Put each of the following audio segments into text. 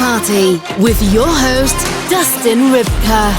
Party with your host, Dustin Rybka.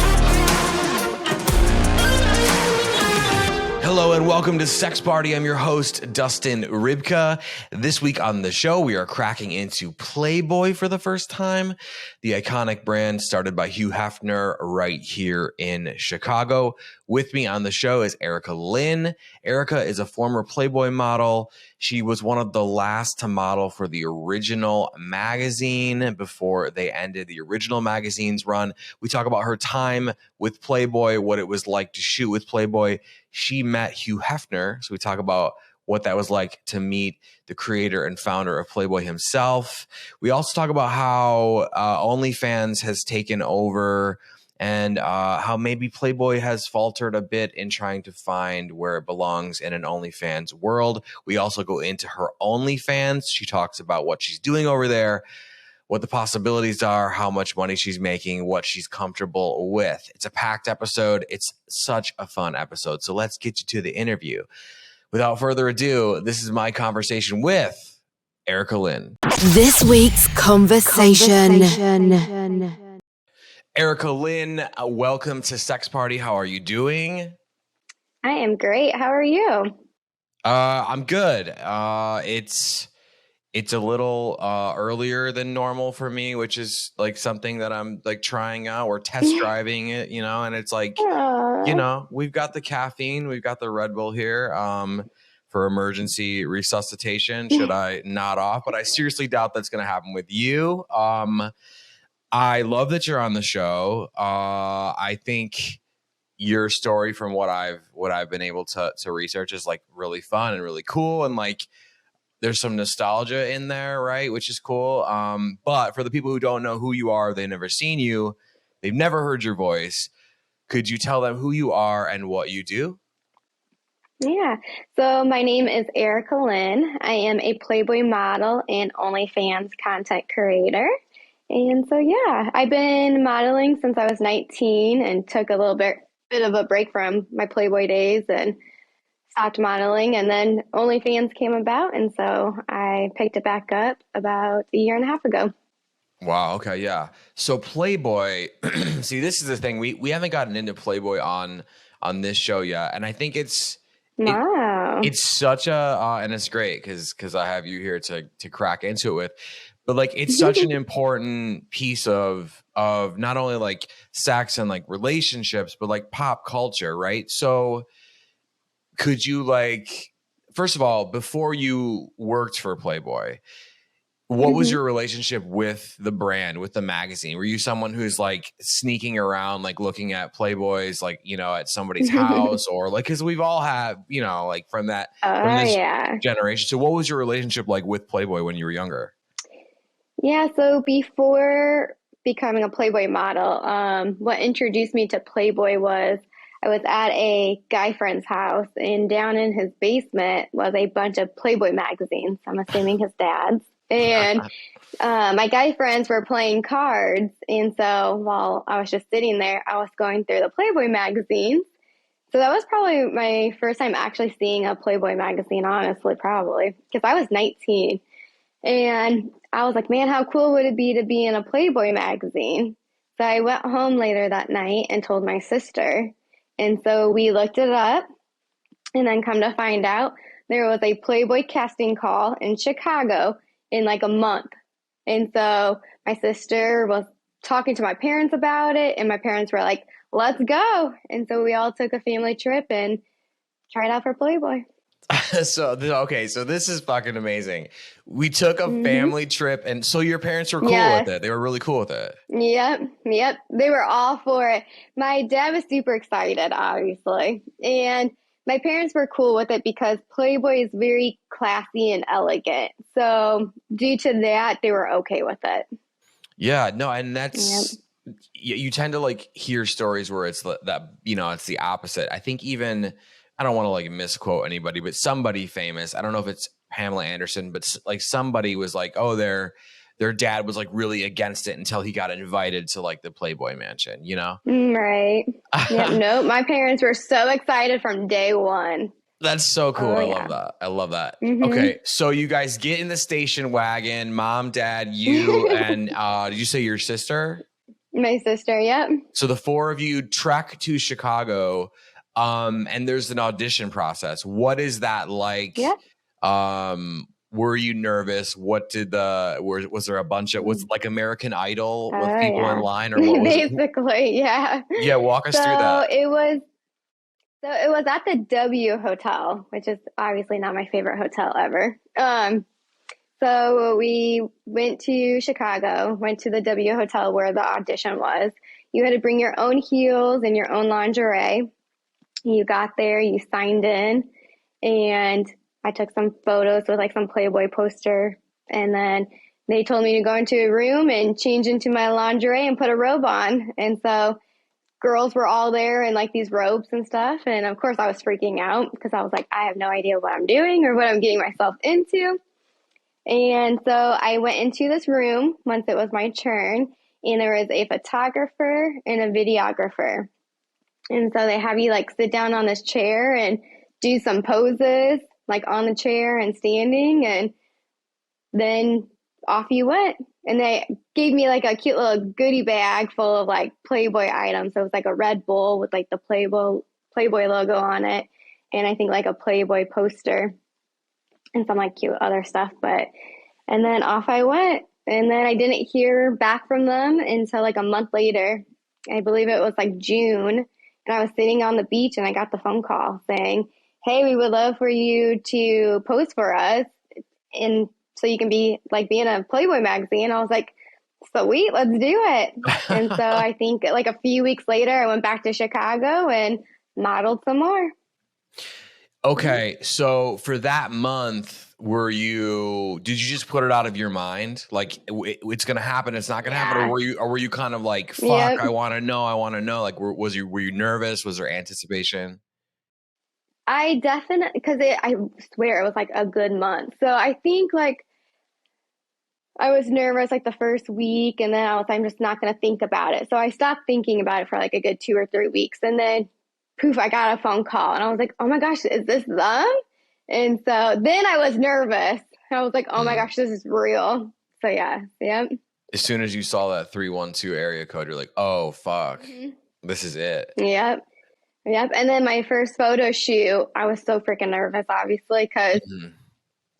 Hello and welcome to Sex Party. I'm your host, Dustin Rybka. This week on the show, we are cracking into Playboy for the first time. The iconic brand started by Hugh Hefner right here in Chicago. With me on the show is Aryka Lynne. Aryka is a former Playboy model. She was one of the last to model for the original magazine before they ended the original magazine's run. We talk about her time with Playboy, what it was like to shoot with Playboy. She met Hugh Hefner, so we talk about what that was like to meet the creator and founder of Playboy himself. We also talk about how OnlyFans has taken over and how maybe Playboy has faltered a bit in trying to find where it belongs in an OnlyFans world. We also go into her OnlyFans. She talks about what she's doing over there, what the possibilities are, how much money she's making, what she's comfortable with. It's a packed episode. It's such a fun episode. So let's get you to the interview. Without further ado, this is my conversation with Aryka Lynne. This week's conversation. Aryka Lynne, welcome to Sex Party. How are you doing? I am great. How are you? I'm good. It's a little earlier than normal for me, which is like something that I'm like trying out or test driving it, you know, and it's like, you know, we've got the caffeine, we've got the Red Bull here for emergency resuscitation should I nod off, but I seriously doubt that's going to happen with you. I love that you're on the show. I think your story from what I've been able to research is like really fun and really cool, and like there's some nostalgia in there, right? Which is cool. But for the people who don't know who you are, they've never seen you, they've never heard your voice. Could you tell them who you are and what you do? Yeah. So my name is Aryka Lynne. I am a Playboy model and OnlyFans content creator. And so, yeah, I've been modeling since I was 19 and took a little bit of a break from my Playboy days and stopped modeling, and then OnlyFans came about, and so I picked it back up about a year and a half ago. Wow. Okay. Yeah. So Playboy, see, this is the thing. We haven't gotten into Playboy on this show yet, and I think it's such a and it's great because I have you here to crack into it with, but like it's such an important piece of not only like sex and like relationships, but like pop culture, right? So could you, like, first of all, before you worked for Playboy, what was your relationship with the brand, with the magazine? Were you someone who's like sneaking around, like looking at Playboys, like, you know, at somebody's house, or like, because we've all had, you know, like from this generation. So what was your relationship like with Playboy when you were younger? Yeah. So before becoming a Playboy model, what introduced me to Playboy was I was at a guy friend's house, and down in his basement was a bunch of Playboy magazines. I'm assuming his dad's. And my guy friends were playing cards. And so while I was just sitting there, I was going through the Playboy magazines. So that was probably my first time actually seeing a Playboy magazine, honestly, probably, because I was 19. And I was like, man, how cool would it be to be in a Playboy magazine? So I went home later that night and told my sister. And so we looked it up, and then come to find out there was a Playboy casting call in Chicago in like a month. And so my sister was talking to my parents about it, and my parents were like, let's go. And so we all took a family trip and tried out for Playboy. So this is fucking amazing. We took a family trip, and so your parents were cool with it. They were really cool with it. Yep. They were all for it. My dad was super excited, obviously. And my parents were cool with it because Playboy is very classy and elegant. So due to that, they were okay with it. Yeah, no, and that's, you tend to like hear stories where it's that, you know, it's the opposite. I think even, I don't want to like misquote anybody, but somebody famous, I don't know if it's Pamela Anderson, but like somebody was like, oh, their dad was like really against it until he got invited to like the Playboy mansion, you know? Right. Yep. No, my parents were so excited from day one. That's so cool. Oh, I yeah. love that. I love that. Mm-hmm. Okay. So you guys get in the station wagon, mom, dad, you, and did you say your sister? My sister, yep. So the four of you trek to Chicago, and there's an audition process. What is that like? Yep. Were you nervous? Was there a bunch of, was it like American Idol with people in line, or what was it? Basically, yeah. Yeah, walk us through that. It was at the W Hotel, which is obviously not my favorite hotel ever. So we went to Chicago, went to the W Hotel where the audition was. You had to bring your own heels and your own lingerie. You got there, you signed in, and I took some photos with like some Playboy poster. And then they told me to go into a room and change into my lingerie and put a robe on. And so girls were all there in like these robes and stuff. And of course I was freaking out because I was like, I have no idea what I'm doing or what I'm getting myself into. And so I went into this room once it was my turn, and there was a photographer and a videographer. And so they have you like sit down on this chair and do some poses like on the chair and standing, and then off you went. And they gave me like a cute little goodie bag full of like Playboy items. So it was like a Red Bull with like the Playboy logo on it, and I think like a Playboy poster and some like cute other stuff. And then off I went. And then I didn't hear back from them until like a month later. I believe it was like June. And I was sitting on the beach and I got the phone call saying, hey, we would love for you to pose for us, and so you can be in a Playboy magazine. I was like, sweet, let's do it. And so I think like a few weeks later, I went back to Chicago and modeled some more. Okay, so for that month, did you just put it out of your mind? Like it's going to happen, it's not going to happen, or were you kind of like, fuck, yep. I want to know. Like, were you nervous? Was there anticipation? I definitely, because I swear it was like a good month. So I think like I was nervous like the first week, and then I'm just not going to think about it. So I stopped thinking about it for like a good 2 or 3 weeks. And then poof, I got a phone call and I was like, oh my gosh, is this them? And so then I was nervous. I was like, oh my gosh, this is real. So yeah. As soon as you saw that 312 area code, you're like, oh fuck, this is it. Yep. And then my first photo shoot, I was so freaking nervous, obviously, because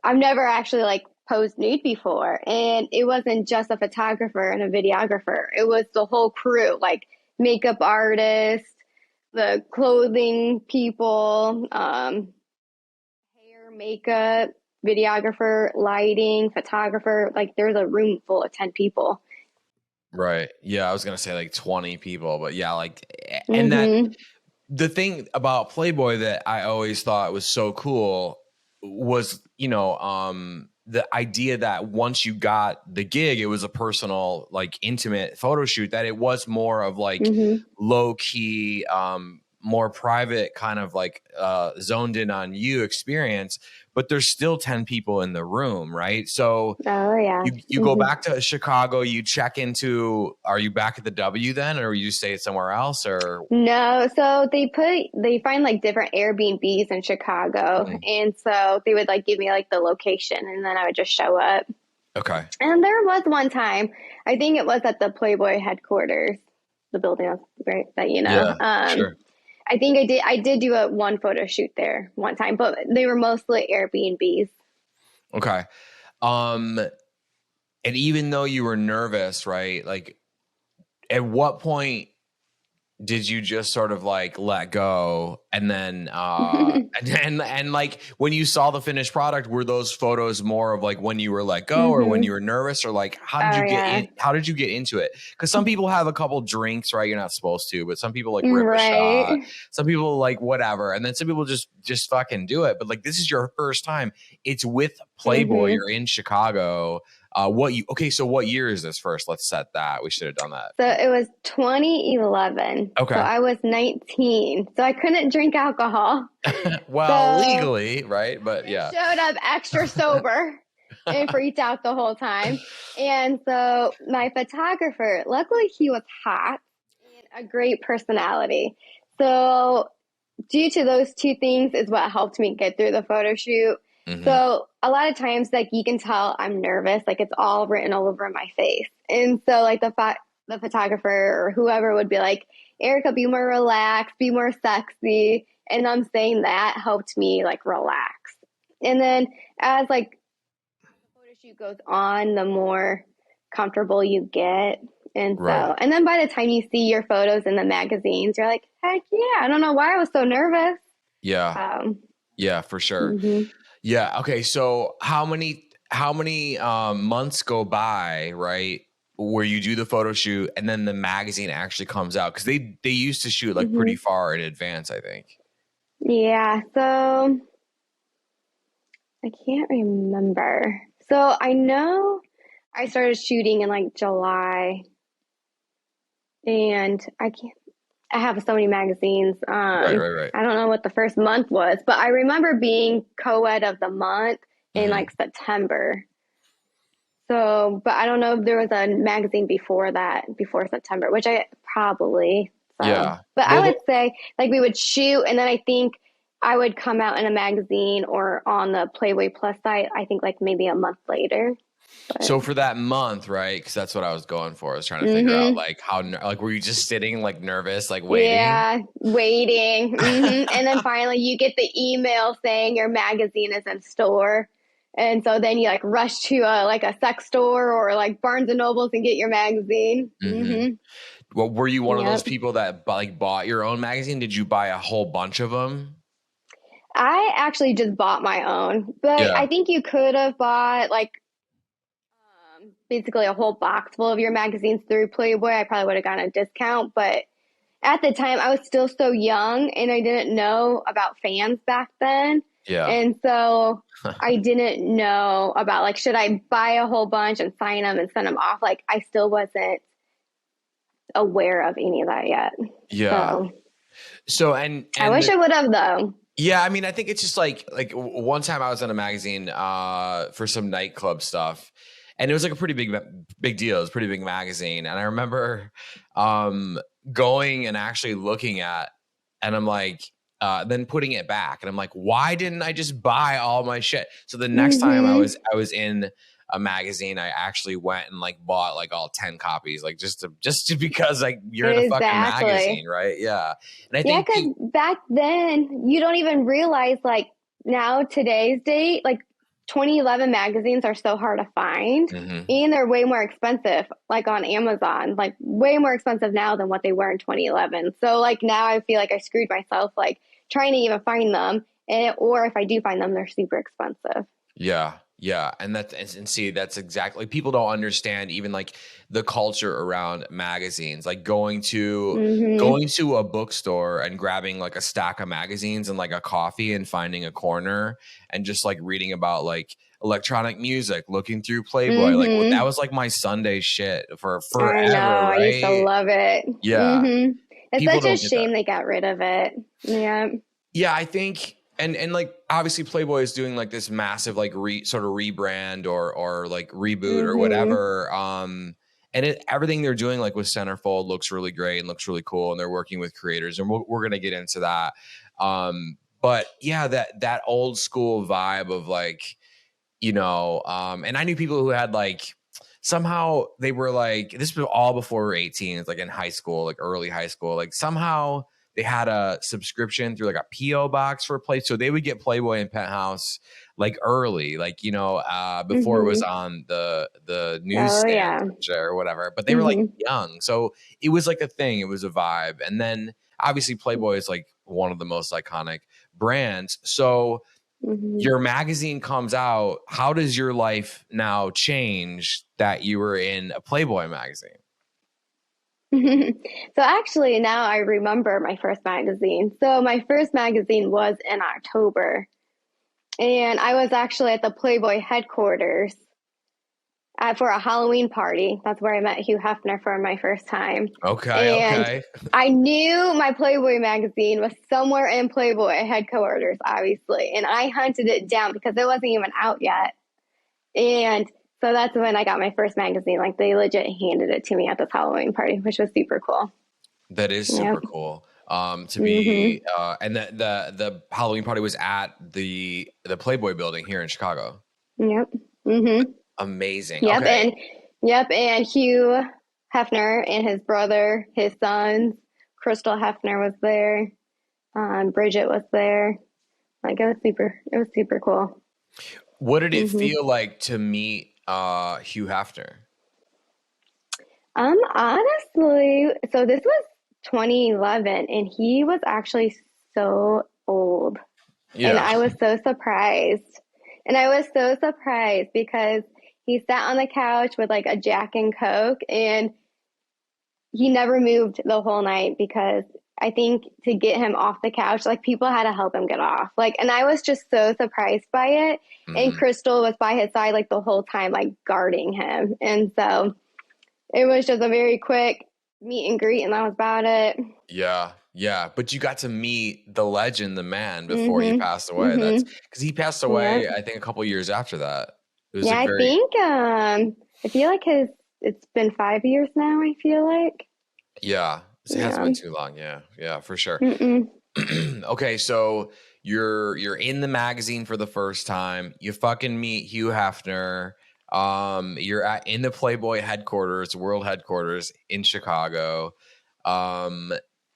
I've never actually like posed nude before. And it wasn't just a photographer and a videographer. It was the whole crew, like makeup artists, the clothing people, hair, makeup, videographer, lighting, photographer. Like there's a room full of 10 people. Right. Yeah, I was going to say like 20 people, but yeah, like, and that the thing about Playboy that I always thought was so cool was, the idea that once you got the gig, it was a personal, like intimate photo shoot, that it was more of like low key, more private kind of like zoned in on you experience, but there's still 10 people in the room, right? So you go back to Chicago, you check into, are you back at the W then, or you stay somewhere else? Or no, so they find like different Airbnbs in Chicago, and so they would like give me like the location, and then I would just show up. Okay. And there was one time, I think it was at the Playboy headquarters, the building, right? That sure. I think I did do one photo shoot there one time, but they were mostly Airbnbs. Okay. And even though you were nervous, right? Like, at what point did you just sort of like let go? And then, and like when you saw the finished product, were those photos more of like when you were let go or when you were nervous, or like, how did you get into it? Cause some people have a couple drinks, right? You're not supposed to, but some people like rip a shot, some people like whatever. And then some people just fucking do it. But like, this is your first time. It's with Playboy. You're in Chicago. So what year is this first? Let's set that. We should have done that. So it was 2011. Okay. So I was 19. So I couldn't drink alcohol. Well, legally, right? But yeah. Showed up extra sober and freaked out the whole time. And so my photographer, luckily he was hot and a great personality. So due to those two things is what helped me get through the photo shoot. Mm-hmm. So a lot of times, like, you can tell I'm nervous, like it's all written all over my face. And so like the photographer or whoever would be like, Aryka, be more relaxed, be more sexy. And I'm saying that helped me like relax. And then as like the photo shoot goes on, the more comfortable you get. And so, Right. and then by the time you see your photos in the magazines, you're like, heck yeah, I don't know why I was so nervous. Yeah. Yeah, for sure. Mm-hmm. Yeah. Okay. So how many months go by, right, where you do the photo shoot and then the magazine actually comes out? Because they used to shoot like pretty far in advance, I think. Yeah. So I can't remember. So I know I started shooting in like July, and I have so many magazines. Right. I don't know what the first month was, but I remember being co-ed of the month in Mhm. like September. So, but I don't know if there was a magazine before that, before September, which I probably, so. Yeah. But I Well, would say like we would shoot, and then I think I would come out in a magazine or on the Playboy Plus site, I think like maybe a month later. But, so for that month, right? Because that's what I was going for. I was trying to figure out like how, like, were you just sitting like nervous, like waiting? yeah, waiting. And then finally you get the email saying your magazine is in store. And so then you like rush to like a sex store or like Barnes and Nobles and get your magazine. Mhm. Well, were you one of those Yep. people that like bought your own magazine? Did you buy a whole bunch of them? I actually just bought my own, but Yeah. I think you could have bought like basically a whole box full of your magazines through Playboy. I probably would have gotten a discount, but at the time I was still so young and I didn't know about fans back then. Yeah. And so I didn't know about like, should I buy a whole bunch and sign them and send them off? Like I still wasn't aware of any of that yet. Yeah. So I wish I would have though. yeah, I mean, I think it's just like one time I was on a magazine for some nightclub stuff, and it was like a pretty big deal. It was a pretty big magazine, and I remember going and actually looking at, and I'm like, then putting it back, and I'm like, why didn't I just buy all my shit? So the next time I was in a magazine, I actually went and like bought like all 10 copies, like just to because like you're in a fucking magazine, right? Yeah. And I think because back then you don't even realize like now today's date, like 2011 magazines are so hard to find and they're way more expensive, like on Amazon, like way more expensive now than what they were in 2011. So like now I feel like I screwed myself, like trying to even find them, or if I do find them, they're super expensive. Yeah. Yeah. And see, that's exactly, people don't understand even like the culture around magazines, like going to a bookstore and grabbing like a stack of magazines and like a coffee and finding a corner and just like reading about like electronic music, looking through Playboy. Like that was like my Sunday shit for forever. I know. Right? I used to love it. Yeah. It's People such a don't get shame that. they got rid of it. Yeah. Yeah, I think, and like obviously Playboy is doing like this massive like sort of rebrand or like reboot or whatever. And everything they're doing like with Centerfold looks really great and looks really cool, and they're working with creators, and we're gonna get into that. But yeah, that old school vibe of like, you know, and I knew people who had like, somehow they were like, this was all before we were 18. It's like in high school, like early high school, like somehow they had a subscription through like a PO box for Play. So they would get Playboy and Penthouse like early, like, you know, before it was on the newsstand or whatever, but they were like young. So it was like a thing. It was a vibe. And then obviously Playboy is like one of the most iconic brands. So your magazine comes out. How does your life now change that you were in a Playboy magazine? So actually now I remember my first magazine. So my first magazine was in October, and I was actually at the Playboy headquarters for a Halloween party. That's where I met Hugh Hefner for my first time. And I knew my Playboy magazine was somewhere in Playboy headquarters, obviously. And I hunted it down because it wasn't even out yet. And so that's when I got my first magazine. Like they legit handed it to me at this Halloween party, which was super cool. That is super cool. to be and the Halloween party was at the Playboy building here in Chicago. Yep. Mm-hmm. Amazing. Yep. Okay. And Hugh Hefner and his brother, his sons, Crystal Hefner was there. Bridget was there. Like it was super cool. What did it feel like to meet Hugh Hefner? Honestly, so this was 2011 and he was actually so old. Yeah. And I was so surprised. Because he sat on the couch with like a Jack and Coke and he never moved the whole night because I think to get him off the couch, like people had to help him get off. Like, and I was just so surprised by it. And Crystal was by his side like the whole time, like guarding him. And so it was just a very quick meet and greet, and that was about it. Yeah. Yeah. But you got to meet the legend, the man, before he passed away. That's because he passed away, I think, a couple years after that. It was I think I feel like it's been 5 years now, I feel like. Yeah. It hasn't been too long. Yeah. Yeah, for sure. Okay, so you're in the magazine for the first time. You fucking meet Hugh Hefner. You're in the Playboy headquarters, world headquarters in Chicago.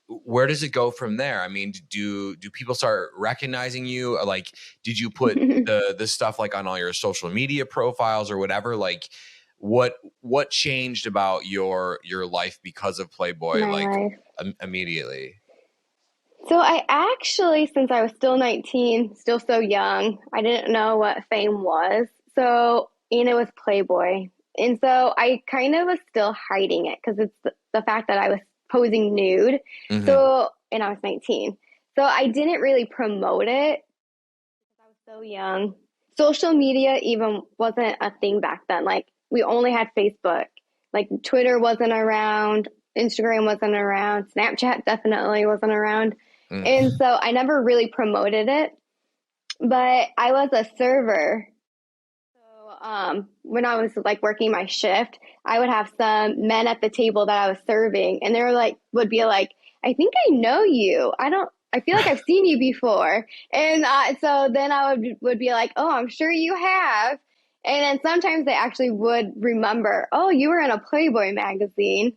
Where does it go from there? I mean, do people start recognizing you? Or like, did you put the stuff like on all your social media profiles or whatever? Like, what changed about your life because of Playboy? Immediately. So I actually, since I was still 19, still so young, I didn't know what fame was. So, and it was Playboy. And so I kind of was still hiding it because it's the fact that I was posing nude. So, and I was 19. So I didn't really promote it because I was so young. Social media even wasn't a thing back then. Like we only had Facebook. Like Twitter wasn't around. Instagram wasn't around. Snapchat definitely wasn't around. And so I never really promoted it, but I was a server. So when I was like working my shift, I would have some men at the table that I was serving, and they were like, would be like, I think I know you. I feel like I've seen you before. And so then I would be like, oh, I'm sure you have. And then sometimes they actually would remember, oh, you were in a Playboy magazine.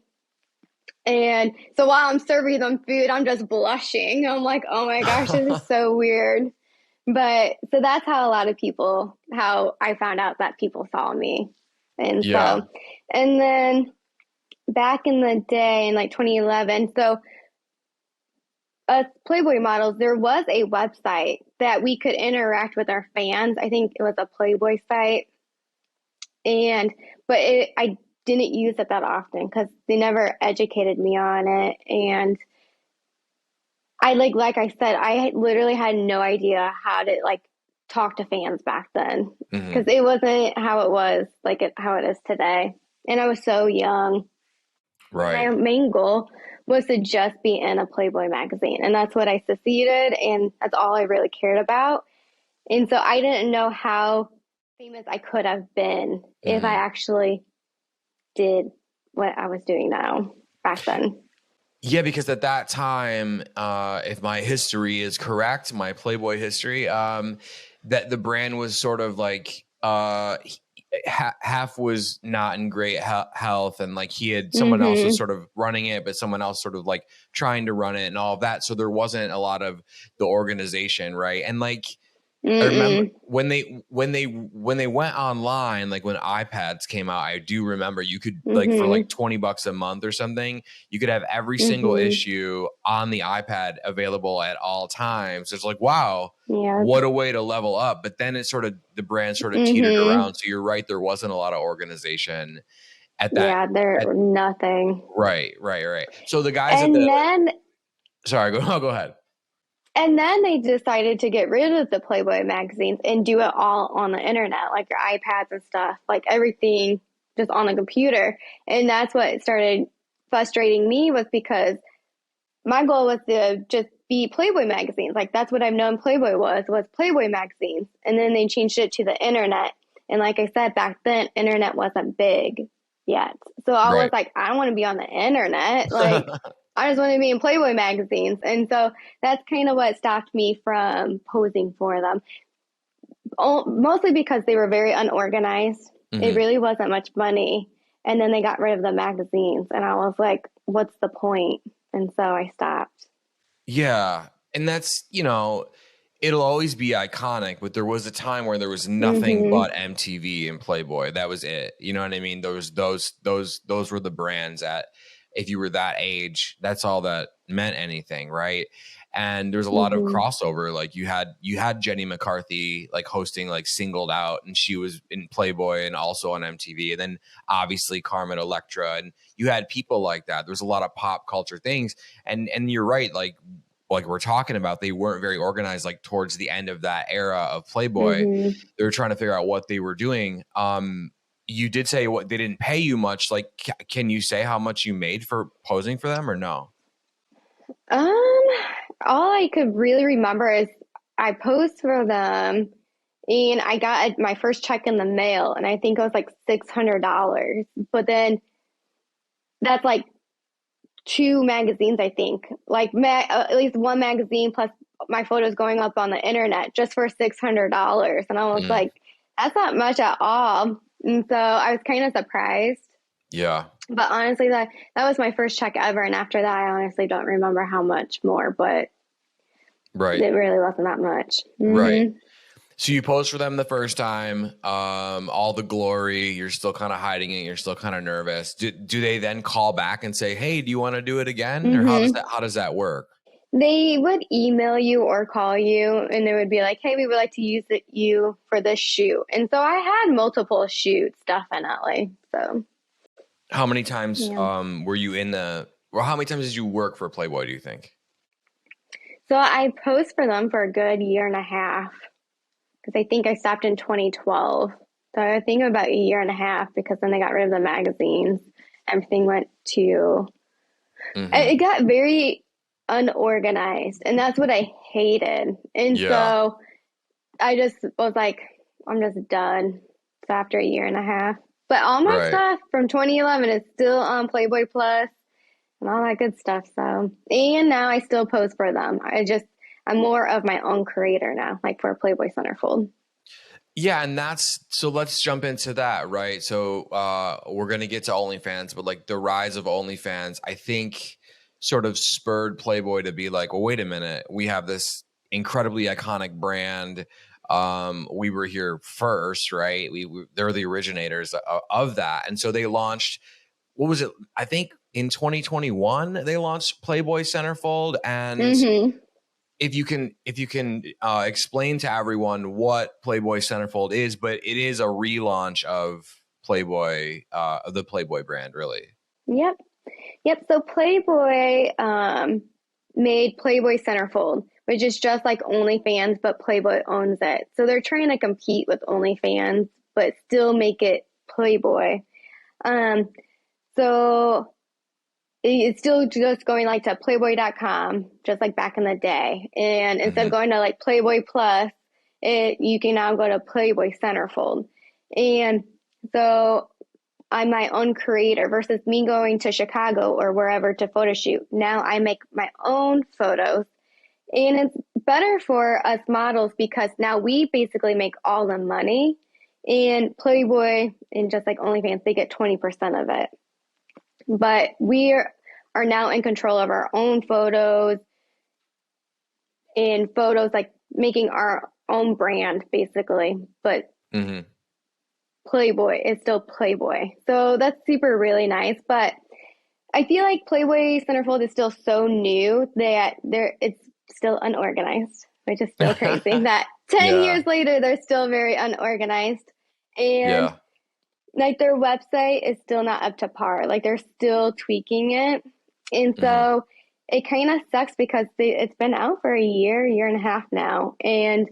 And so while I'm serving them food, I'm just blushing. I'm like, oh my gosh, this is so weird. But so that's how how I found out that people saw me. And so, and then back in the day in like 2011, so us Playboy models, there was a website that we could interact with our fans. I think it was a Playboy site. But I didn't use it that often because they never educated me on it. And I like I said, I literally had no idea how to like talk to fans back then because it wasn't how it was how it is today. And I was so young. Right. My main goal was to just be in a Playboy magazine, and that's what I succeeded, and that's all I really cared about. And so I didn't know how famous I could have been if I actually did what I was doing now back then. Yeah, because at that time, if my history is correct, my Playboy history, that the brand was sort of like half was not in great health, and like he had someone else was sort of running it, but someone else sort of like trying to run it and all of that. So there wasn't a lot of the organization, right? And like I remember when they went online, like when iPads came out, I do remember you could like for like $20 a month or something, you could have every single issue on the iPad available at all times. It's like, wow, what a way to level up. But then the brand sort of teetered around. So you're right, there wasn't a lot of organization at that. Yeah, there nothing. Right. So the guys sorry, go ahead. And then they decided to get rid of the Playboy magazines and do it all on the internet, like your iPads and stuff, like everything just on the computer. And that's what started frustrating me, was because my goal was to just be Playboy magazines. Like that's what I've known Playboy was Playboy magazines. And then they changed it to the internet. And like I said, back then, internet wasn't big yet. So I was like, I don't want to be on the internet. Like I just wanted to be in Playboy magazines. And so that's kind of what stopped me from posing for them. Mostly because they were very unorganized. It really wasn't much money. And then they got rid of the magazines. And I was like, what's the point? And so I stopped. Yeah. And that's, you know, it'll always be iconic, but there was a time where there was nothing but MTV and Playboy. That was it. You know what I mean? Those were the brands that if you were that age, that's all that meant anything, right? And there's a lot of crossover. Like you had Jenny McCarthy like hosting like Singled Out, and she was in Playboy and also on MTV. And then obviously Carmen Electra, and you had people like that. There's a lot of pop culture things, and you're right. Like we're talking about, they weren't very organized. Like towards the end of that era of Playboy, they were trying to figure out what they were doing. You did say what they didn't pay you much. Like, can you say how much you made for posing for them or no? All I could really remember is I posed for them and I got my first check in the mail, and I think it was like $600. But then that's like 2 magazines, I think, like at least one magazine plus my photos going up on the internet just for $600. And I was like, that's not much at all. And so I was kind of surprised. Yeah. But honestly, that was my first check ever. And after that, I honestly don't remember how much more, but it really wasn't that much. Right. So you posed for them the first time, all the glory, you're still kind of hiding it, you're still kind of nervous. Do they then call back and say, hey, do you want to do it again? Or how does that work? They would email you or call you, and they would be like, hey, we would like to use you for this shoot. And so I had multiple shoots, definitely. So how many times were you how many times did you work for Playboy, do you think? So I posed for them for a good year and a half, because I think I stopped in 2012. So I think about a year and a half, because then they got rid of the magazines. Everything went to, it got very unorganized, and that's what I hated. And so I just was like, I'm just done. So after a year and a half, but all my stuff from 2011 is still on Playboy Plus and all that good stuff. So, and now I still pose for them. I'm more of my own creator now, like for Playboy Centerfold. Yeah, and so let's jump into that, right? So we're going to get to OnlyFans, but like the rise of OnlyFans, I think sort of spurred Playboy to be like, well, wait a minute, we have this incredibly iconic brand. We were here first, right? They're the originators of that. And so they launched, what was it? I think in 2021, they launched Playboy Centerfold. And if you can explain to everyone what Playboy Centerfold is, but it is a relaunch of Playboy, of the Playboy brand, really. Yep. So Playboy made Playboy Centerfold, which is just like OnlyFans, but Playboy owns it. So they're trying to compete with OnlyFans, but still make it Playboy. So it's still just going like to Playboy.com, just like back in the day. And instead of going to like Playboy Plus, you can now go to Playboy Centerfold. And so I'm my own creator versus me going to Chicago or wherever to photo shoot. Now I make my own photos, and it's better for us models because now we basically make all the money, and Playboy and just like OnlyFans, they get 20% of it. But we are now in control of our own photos, and photos like making our own brand basically, but Playboy is still Playboy. So that's really nice. But I feel like Playboy Centerfold is still so new that it's still unorganized, which is still crazy that 10 years later, they're still very unorganized. And like their website is still not up to par. Like they're still tweaking it. And so it kind of sucks because it's been out for a year and a half now. And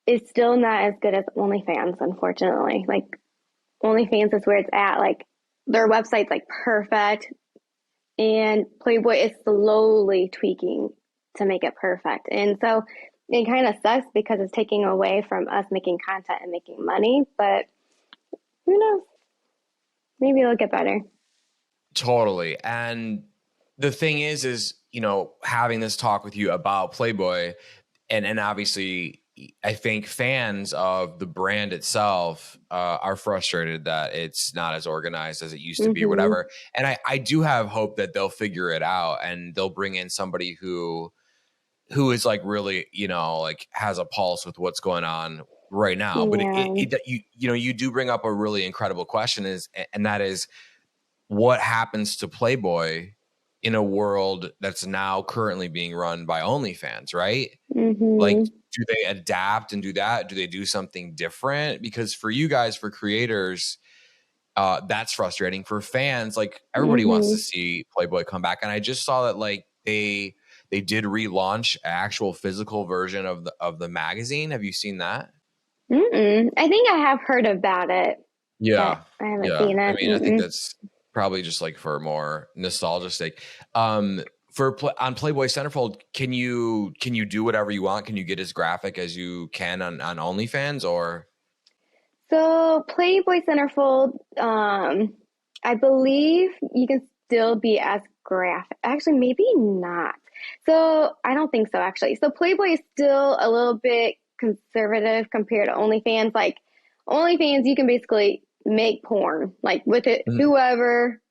it's still not as good as OnlyFans, unfortunately. Like OnlyFans is where it's at. Like their website's like perfect, and Playboy is slowly tweaking to make it perfect. And so it kind of sucks because it's taking away from us making content and making money, but who knows? Maybe it'll get better. Totally. And the thing is, you know, having this talk with you about Playboy, and obviously I think fans of the brand itself are frustrated that it's not as organized as it used to be or Mm-hmm. whatever. And I do have hope that they'll figure it out and they'll bring in somebody who is like really, you know, like has a pulse with what's going on right now. But Yeah. you know, you do bring up a really incredible question and that is, what happens to Playboy in a world that's now currently being run by OnlyFans, right? Like, Mm-hmm. do they adapt and do that? Do they do something different? Because for you guys, for creators, that's frustrating. For fans, like everybody wants to Mm-hmm. see Playboy come back. And I just saw that like they did relaunch an actual physical version of the magazine. Have you seen that? Mm-mm. I think I have heard about it, but Yeah. I haven't Yeah. seen I it. mean, I think Mm-mm. that's probably just like for more nostalgia sake. On Playboy Centerfold, can you do whatever you want? Can you get as graphic as you can on OnlyFans or? So Playboy Centerfold, I believe you can still be as graphic. Actually, maybe not. So I don't think so, actually. So Playboy is still a little bit conservative compared to OnlyFans. Like OnlyFans, you can basically make porn, like with it, Mhm. whoever,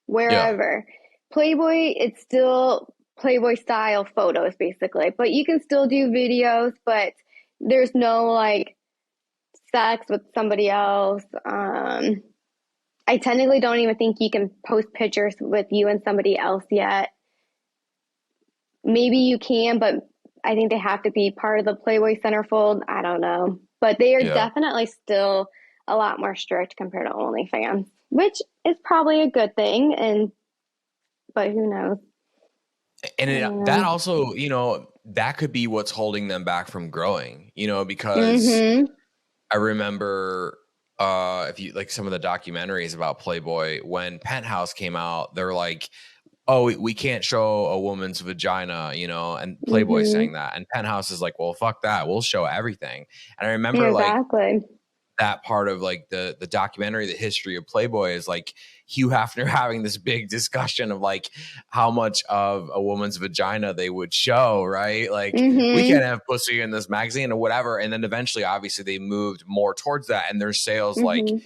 Yeah. wherever. Playboy, it's still Playboy style photos, basically. But you can still do videos, but there's no like sex with somebody else. I technically don't even think you can post pictures with you and somebody else yet. Maybe you can, but I think they have to be part of the Playboy Centerfold. I don't know. But they are Yeah. definitely still a lot more strict compared to OnlyFans, which is probably a good thing. But who knows? And I that don't also, you know, that could be what's holding them back from growing, you know, know. because I remember if you like some of the documentaries about Playboy when Penthouse came out, they're like, oh, we can't show a woman's vagina, you know, and Playboy Mm-hmm. saying that. And Penthouse is like, well, fuck that. We'll show everything. And I remember like Exactly. that part of like the documentary, the history of Playboy is like Hugh Hefner having this big discussion of like how much of a woman's vagina they would show, right? Like we Mm-hmm. can't have pussy in this magazine or whatever. And then eventually, obviously, they moved more towards that, and their sales like Mm-hmm.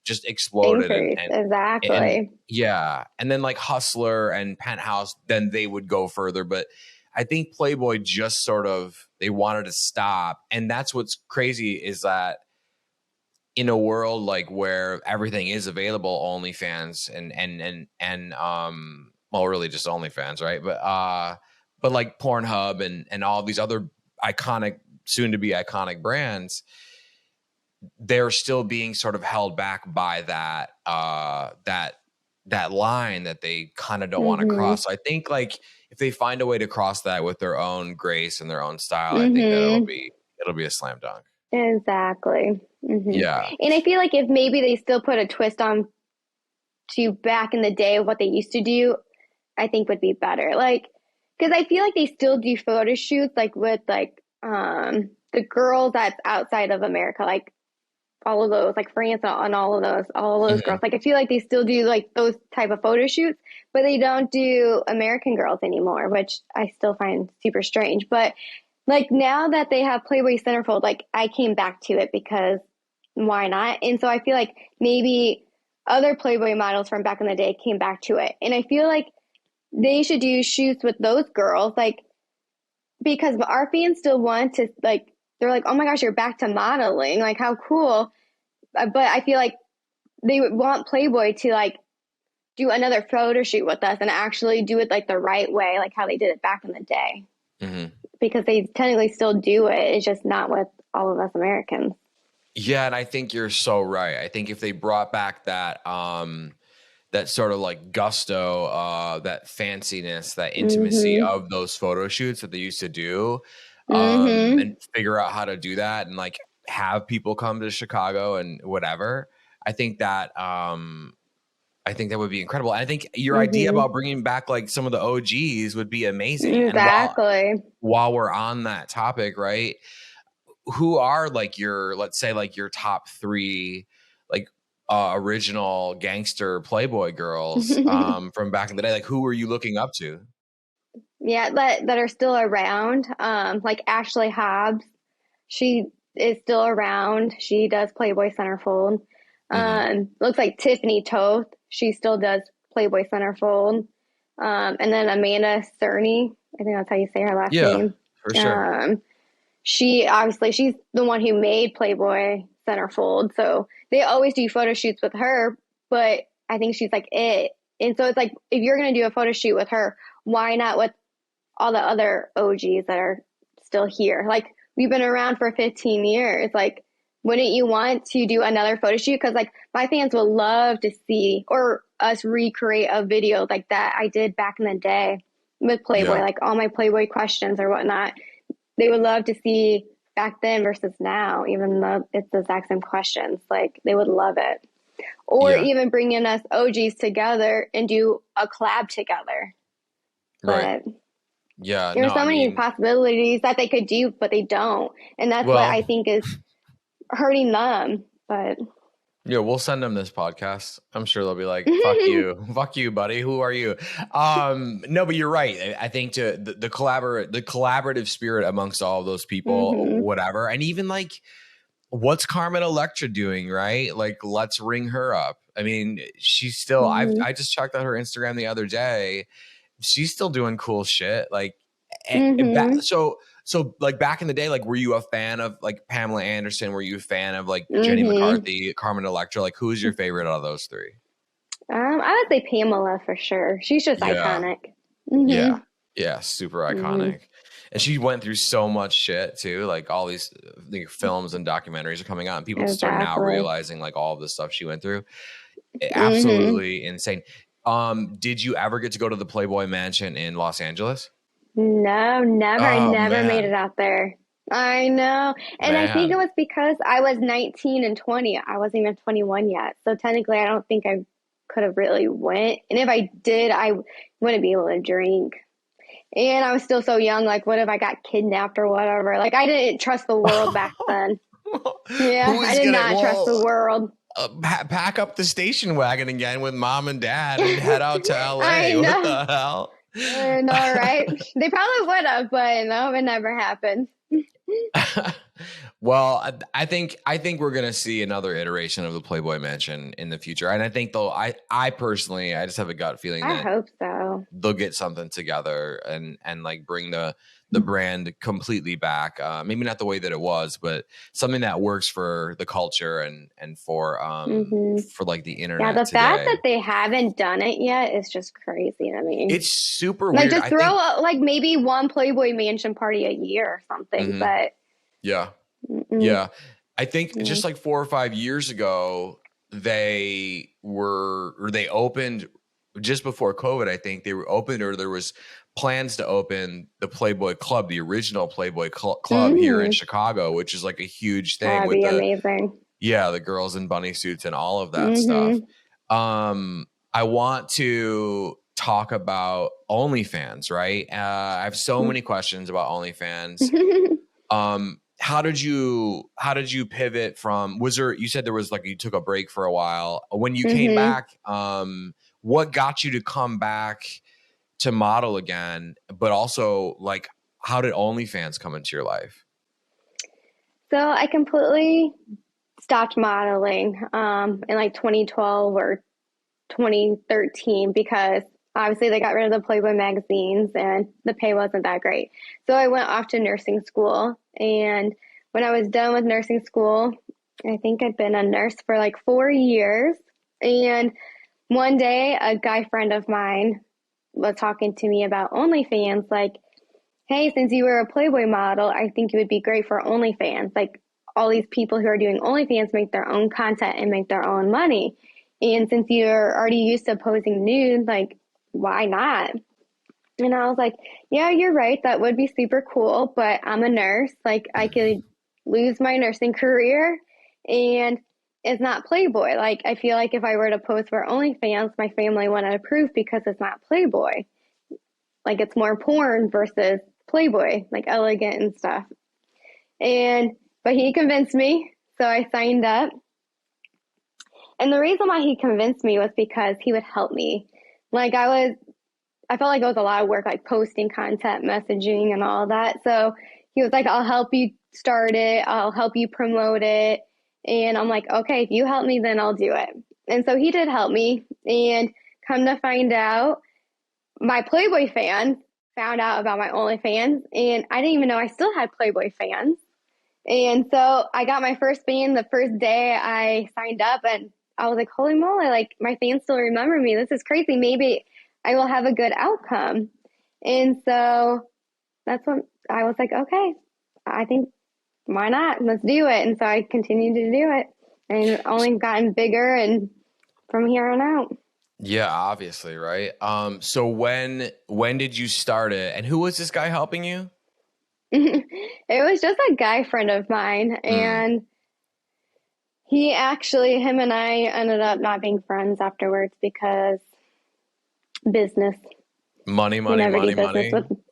just exploded. Increase. And Exactly. yeah, and then like Hustler and Penthouse, then they would go further, but. I think Playboy just sort of they wanted to stop, and that's what's crazy is that in a world like where everything is available OnlyFans and well really just OnlyFans, right? But like Pornhub and all these other iconic soon to be iconic brands, they're still being sort of held back by that line that they kind of don't want to Mm-hmm. cross. So I think like if they find a way to cross that with their own grace and their own style, I think that Mm-hmm. it'll be a slam dunk. Exactly. Yeah. And I feel like if maybe they still put a twist on to back in the day of what they used to do, I think would be better. Like, because I feel like they still do photo shoots, like with like the girls that's outside of America, like all of those, like France and all of those Mhm. girls. Like I feel like they still do like those type of photo shoots, but they don't do American girls anymore, which I still find super strange. But like now that they have Playboy Centerfold, like I came back to it because why not? And so I feel like maybe other Playboy models from back in the day came back to it. And I feel like they should do shoots with those girls, like because our fans still want to like they're like, oh my gosh, you're back to modeling, like how cool. But I feel like they would want Playboy to like do another photo shoot with us and actually do it like the right way, like how they did it back in the day. Mhm. Because they technically still do it. It's just not with all of us Americans. Yeah, and I think you're so right. I think if they brought back that sort of like gusto, that fanciness, that intimacy Mm-hmm. of those photo shoots that they used to do, Mm-hmm. and figure out how to do that and like have people come to Chicago and whatever, I think that I think that would be incredible. And I think your idea Mm-hmm. about bringing back like some of the OGs would be amazing. And Exactly. while we're on that topic, right? Who are like your let's say like your top three like original gangster Playboy girls from back in the day? Like, who were you looking up to? Yeah, that are still around. Like Ashley Hobbs, she is still around. She does Playboy Centerfold. Looks like Tiffany Toth, she still does Playboy Centerfold. And then Amanda Cerny, I think that's how you say her last name. For sure. She's the one who made Playboy Centerfold. So they always do photo shoots with her, but I think she's like it. And so it's like, if you're going to do a photo shoot with her, why not with all the other OGs that are still here? Like, we've been around for 15 years. Like, wouldn't you want to do another photo shoot? Because like my fans would love to see or us recreate a video like that I did back in the day with Playboy, like all my Playboy questions or whatnot. They would love to see back then versus now, even though it's the exact same questions. Like, they would love it. Or even bringing us OGs together and do a collab together. Right. But there's so many possibilities that they could do, but they don't. And that's what I think is hurting them. But yeah, we'll send them this podcast. I'm sure they'll be like, fuck you, buddy. Who are you? No, but you're right. I think the collaborative spirit amongst all of those people, whatever. And even like, what's Carmen Electra doing, right? Like, let's ring her up. I mean, she's still, I just checked out her Instagram the other day. She's still doing cool shit. Like, so like back in the day, like, were you a fan of like Pamela Anderson? Were you a fan of like Jenny McCarthy, Carmen Electra? Like, who's your favorite out of those three? I would say Pamela for sure. She's just iconic. Yeah, super iconic. And she went through so much shit too. Like, all these films and documentaries are coming out, and people start now realizing like all of the stuff she went through. Absolutely insane. Did you ever get to go to the Playboy Mansion in Los Angeles? No, never. I never made it out there. I know. And I think it was because I was 19 and 20. I wasn't even 21 yet. So technically, I don't think I could have really went. And if I did, I wouldn't be able to drink. And I was still so young. Like, what if I got kidnapped or whatever? Like, I didn't trust the world back then. I did not trust the world. Pack up the station wagon again with mom and dad and head out to LA. What the hell? I know, right? They probably would have, but no, it never happened. Well, I think we're gonna see another iteration of the Playboy Mansion in the future, and I think though I personally, I just have a gut feeling that I hope so. They'll get something together and like bring the brand completely back. Maybe not the way that it was, but something that works for the culture and for like the internet. Yeah, the fact that they haven't done it yet is just crazy to me. It's super like, weird. Just throw like maybe one Playboy Mansion party a year or something. But yeah, I think just like 4 or 5 years ago, they opened just before COVID. I think they were opened, or there was plans to open the Playboy Club, the original Playboy Club here in Chicago, which is like a huge thing. That'd be amazing. Yeah, the girls in bunny suits and all of that stuff. I want to talk about OnlyFans, right? I have so many questions about OnlyFans. How did you pivot from, you said there was like, you took a break for a while. When you came back, what got you to come back to model again? But also, like, how did OnlyFans come into your life? So I completely stopped modeling in like 2012 or 2013 because obviously they got rid of the Playboy magazines and the pay wasn't that great. So I went off to nursing school. And when I was done with nursing school, I think I'd been a nurse for like 4 years. And one day a guy friend of mine was talking to me about OnlyFans, like, hey, since you were a Playboy model, I think you would be great for OnlyFans. Like, all these people who are doing OnlyFans make their own content and make their own money. And since you're already used to posing nude, like, why not? And I was like, yeah, you're right. That would be super cool. But I'm a nurse. Like, I could lose my nursing career and it's not Playboy. Like, I feel like if I were to post for OnlyFans, my family wouldn't approve because it's not Playboy. Like, it's more porn versus Playboy, like elegant and stuff. But he convinced me. So I signed up. And the reason why he convinced me was because he would help me. Like I felt like it was a lot of work, like posting content, messaging, and all that. So he was like, I'll help you start it. I'll help you promote it. And I'm like, okay, if you help me, then I'll do it. And so he did help me. And come to find out, my Playboy fans found out about my OnlyFans. And I didn't even know I still had Playboy fans. And so I got my first fan the first day I signed up. And I was like, holy moly, like my fans still remember me. This is crazy. Maybe I will have a good outcome. And so that's when I was like, okay, I think why not? Let's do it. And so I continued to do it and only gotten bigger and from here on out. Yeah, obviously, right? So when did you start it, and who was this guy helping you? It was just a guy friend of mine, and him and I ended up not being friends afterwards because business. Money.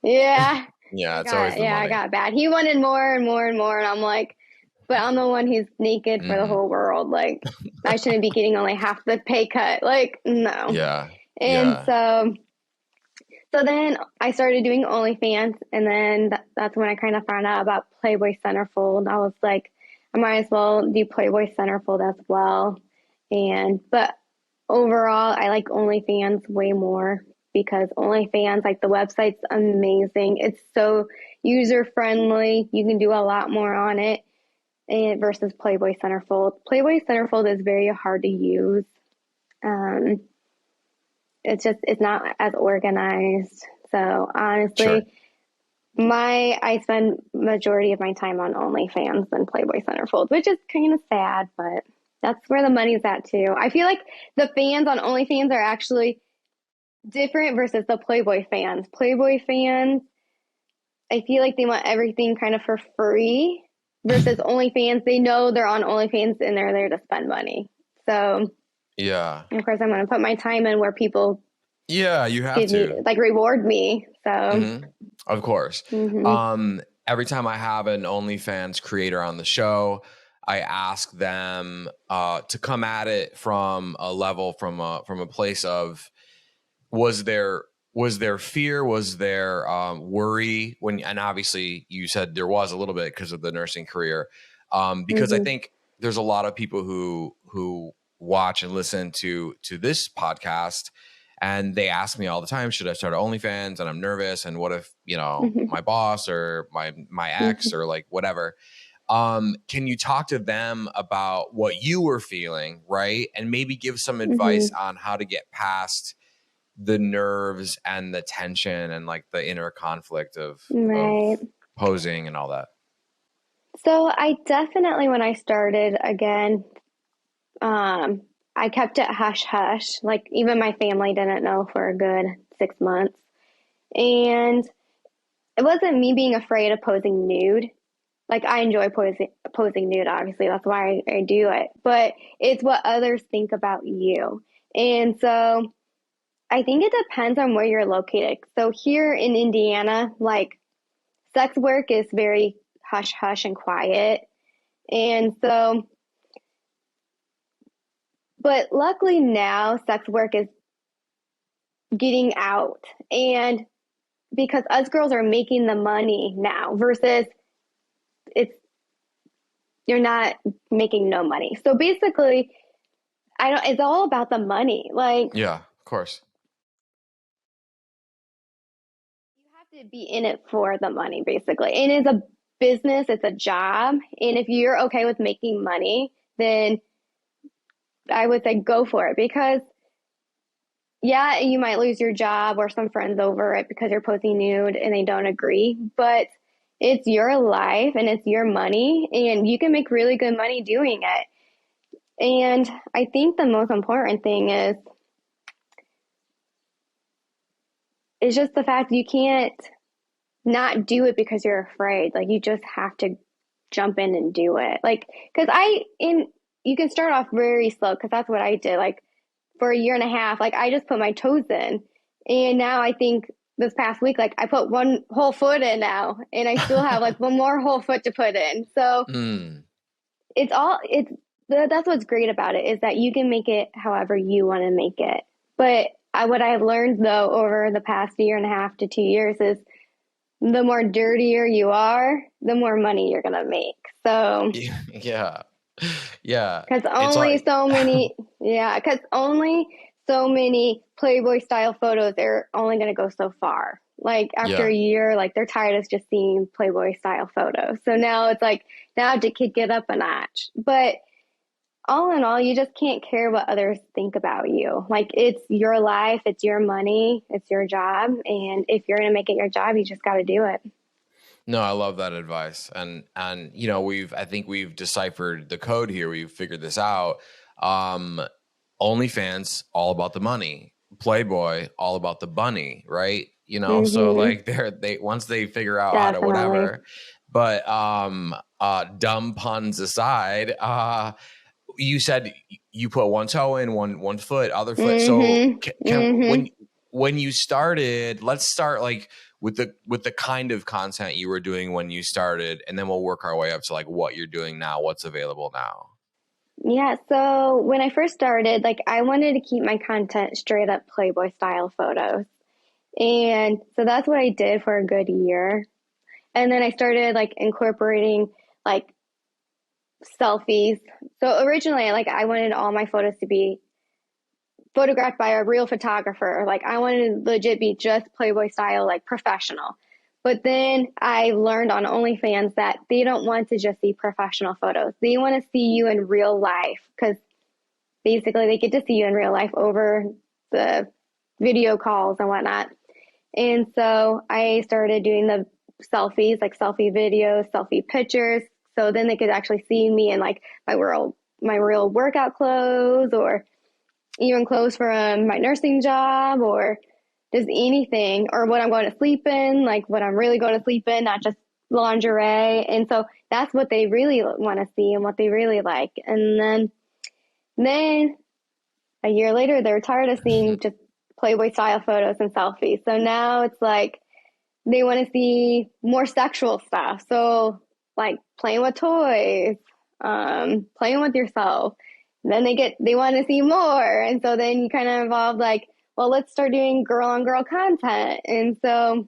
Yeah. Yeah, it's always the money. I got bad. He wanted more and more and more, and I'm like, but I'm the one who's naked for the whole world. Like, I shouldn't be getting only half the pay cut. Like, no. Yeah. And so then I started doing OnlyFans, and then that's when I kind of found out about Playboy Centerfold. I was like, I might as well do Playboy Centerfold as well. But overall, I like OnlyFans way more because OnlyFans, like the website's amazing. It's so user friendly. You can do a lot more on it versus Playboy Centerfold. Playboy Centerfold is very hard to use. It's not as organized. So honestly, I spend majority of my time on OnlyFans than Playboy Centerfold, which is kind of sad, but that's where the money's at too. I feel like the fans on OnlyFans are actually different versus the Playboy fans. Playboy fans, I feel like they want everything kind of for free versus OnlyFans. They know they're on OnlyFans and they're there to spend money. So yeah, of course I'm going to put my time in where people you have to reward me. So of course. Every time I have an OnlyFans creator on the show, I ask them to come at it from a level, from a place of, was there fear, was there worry and obviously you said there was a little bit because of the nursing career, because I think there's a lot of people who watch and listen to this podcast, and they ask me all the time, should I start OnlyFans? And I'm nervous. And what if, my boss or my ex or like whatever. Can you talk to them about what you were feeling, right? And maybe give some advice on how to get past the nerves and the tension and like the inner conflict of posing and all that? So I definitely, when I started again, I kept it hush hush. Like even my family didn't know for a good 6 months. And it wasn't me being afraid of posing nude. Like I enjoy posing nude, obviously. That's why I do it. But it's what others think about you. And so I think it depends on where you're located. So here in Indiana, like sex work is very hush hush and quiet. And so, but luckily now sex work is getting out. And because us girls are making the money now versus you're not making no money. So basically, it's all about the money. Like, yeah, of course. You have to be in it for the money, basically. And it's a business, it's a job. And if you're okay with making money, then I would say go for it, because yeah, you might lose your job or some friends over it because you're posting nude and they don't agree, but it's your life and it's your money and you can make really good money doing it. And I think the most important thing is just the fact you can't not do it because you're afraid. Like you just have to jump in and do it. Like, cause you can start off very slow, cause that's what I did. Like for a year and a half, like I just put my toes in, and now I think this past week, like I put one whole foot in now, and I still have like one more whole foot to put in. So it's that's what's great about it, is that you can make it however you want to make it. But what I've learned though over the past year and a half to 2 years is the more dirtier you are, the more money you're going to make. So, Yeah. Yeah. because It's only like, so many, yeah, because only so many Playboy style photos are only going to go so far. Like after yeah. a year, like they're tired of just seeing Playboy style photos. So now it's like, now it could get up a notch. But all in all, you just can't care what others think about you. Like it's your life, it's your money, it's your job. And if you're going to make it your job, you just got to do it. No, I love that advice. And I think we've deciphered the code here. We've figured this out. Um, OnlyFans, all about the money. Playboy, all about the bunny, right? So Mm-hmm. like they once they figure out how to Definitely. whatever. But dumb puns aside, you said you put one toe in, one foot, other foot. So Mm-hmm. can Mm-hmm. when you started, let's start like with the kind of content you were doing when you started, and then we'll work our way up to like what you're doing now, what's available now. Yeah, so when I first started, like I wanted to keep my content straight up Playboy style photos. And so that's what I did for a good year. And then I started like incorporating like selfies. So originally, like I wanted all my photos to be photographed by a real photographer. Like I wanted to legit be just Playboy style, like professional. But then I learned on OnlyFans that they don't want to just see professional photos. They want to see you in real life, because basically they get to see you in real life over the video calls and whatnot. And so I started doing the selfies, like selfie videos, selfie pictures. So then they could actually see me in like my real workout clothes, or even clothes from my nursing job, or just anything, or what I'm going to sleep in, like what I'm really going to sleep in, not just lingerie. And so that's what they really want to see and what they really like. And then a year later, they're tired of seeing just Playboy style photos and selfies. So now it's like they want to see more sexual stuff. So like playing with toys, playing with yourself. And then they want to see more. And so then you kind of evolve like, well, let's start doing girl on girl content. And so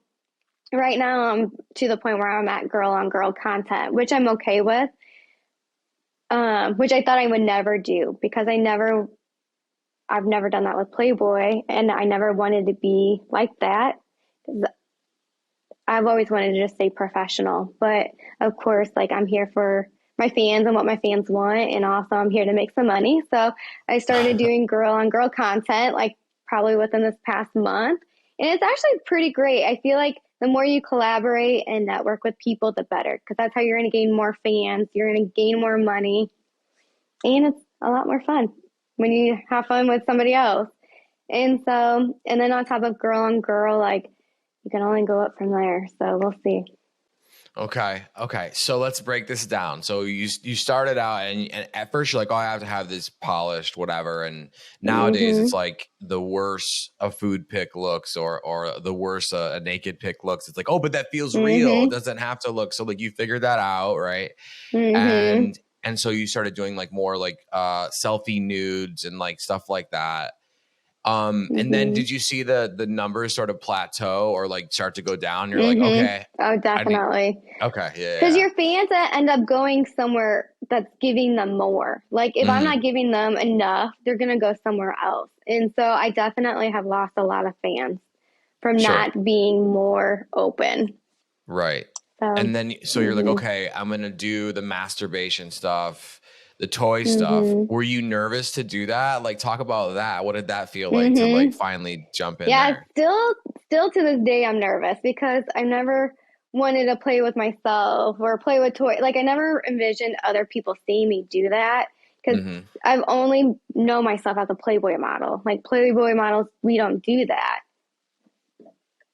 right now I'm to the point where I'm at girl on girl content, which I'm okay with, which I thought I would never do, because I've never done that with Playboy, and I never wanted to be like that. I've always wanted to just stay professional. But of course, like I'm here for my fans and what my fans want. And also I'm here to make some money. So I started doing girl on girl content, like probably within this past month. And it's actually pretty great. I feel like the more you collaborate and network with people, the better, because that's how you're going to gain more fans. You're going to gain more money. And it's a lot more fun when you have fun with somebody else. And then on top of girl on girl, like you can only go up from there. So we'll see. Okay. So let's break this down. So you started out, and at first you're like, oh, I have to have this polished, whatever. And nowadays Mm-hmm. it's like the worse a food pic looks, or the worse a naked pic looks. It's like, oh, but that feels real. It Mm-hmm. doesn't have to look. So like you figured that out, right? Mm-hmm. And so you started doing like more like selfie nudes and like stuff like that. And then Mm-hmm. did you see the numbers sort of plateau or like start to go down? You're like, Mm-hmm. okay, Oh, I need, definitely. okay, yeah, Because yeah. your fans end up going somewhere that's giving them more. Like if I'm Mhm. not giving them enough, they're going to go somewhere else. And so I definitely have lost a lot of fans from Sure. not being more open. Right. So, And then, so you're like, mm-hmm. okay, I'm going to do the masturbation stuff, the toy stuff. Mm-hmm. Were you nervous to do that? Like, talk about that. What did that feel like to like Mm-hmm. finally jump in Yeah, there? still to this day, I'm nervous because I never wanted to play with myself or play with toys. Like I never envisioned other people seeing me do that, because Hmm. I've only known myself as a Playboy model. Like Playboy models, we don't do that